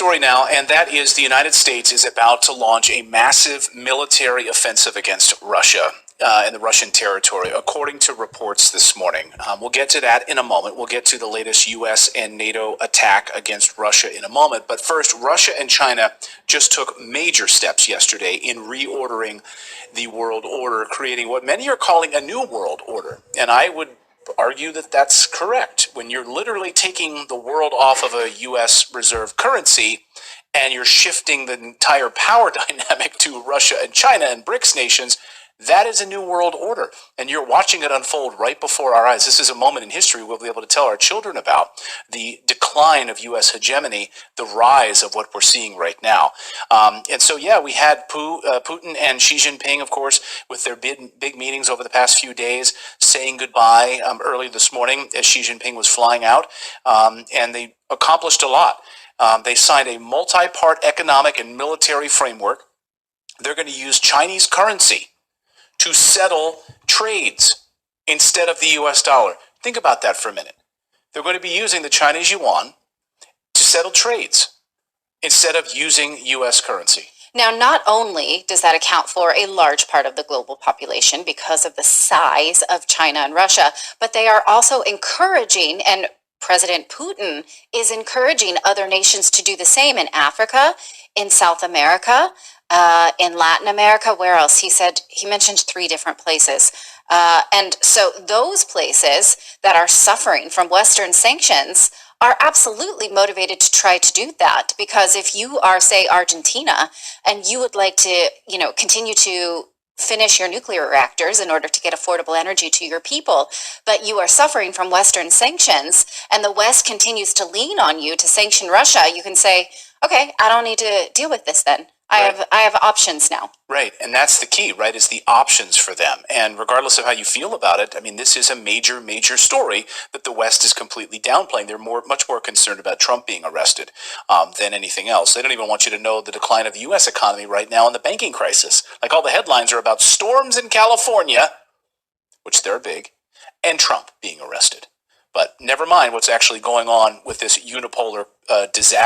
story now, and that is the United States is about to launch a massive military offensive against Russia in the Russian territory, according to reports this morning. We'll get to that in a moment. We'll get to the latest U.S. and NATO attack against Russia in a moment. But first, Russia and China just took major steps yesterday in reordering the world order, creating what many are calling a new world order. And I would argue that that's correct. When you're literally taking the world off of a U.S. reserve currency and you're shifting the entire power dynamic to Russia and China and BRICS nations, that is a new world order. And you're watching it unfold right before our eyes. This is a moment in history we'll be able to tell our children about the decline of U.S. hegemony, the rise of what we're seeing right now. And so, yeah, we had Putin and Xi Jinping, of course, with their big meetings over the past few days, saying goodbye early this morning as Xi Jinping was flying out. And they accomplished a lot. They signed a multi-part economic and military framework. They're going to use Chinese currency to settle trades instead of the U.S. dollar. Think about that for a minute. They're going to be using the Chinese yuan to settle trades instead of using U.S. currency. Now, not only does that account for a large part of the global population because of the size of China and Russia, but they are also encouraging, and President Putin is encouraging other nations to do the same in Africa, in South America, in Latin America. Where else? He mentioned 3 different places. And so those places that are suffering from Western sanctions are absolutely motivated to try to do that. Because if you are, say, Argentina, and you would like to, continue to finish your nuclear reactors in order to get affordable energy to your people, but you are suffering from Western sanctions, and the West continues to lean on you to sanction Russia, you can say, okay, I don't need to deal with this then. I have options now. Right, and that's the key, right, is the options for them. And regardless of how you feel about it, I mean, this is a major, major story that the West is completely downplaying. They're much more concerned about Trump being arrested than anything else. They don't even want you to know the decline of the U.S. economy right now and the banking crisis. Like, all the headlines are about storms in California, which they're big, and Trump being arrested. But never mind what's actually going on with this unipolar disaster.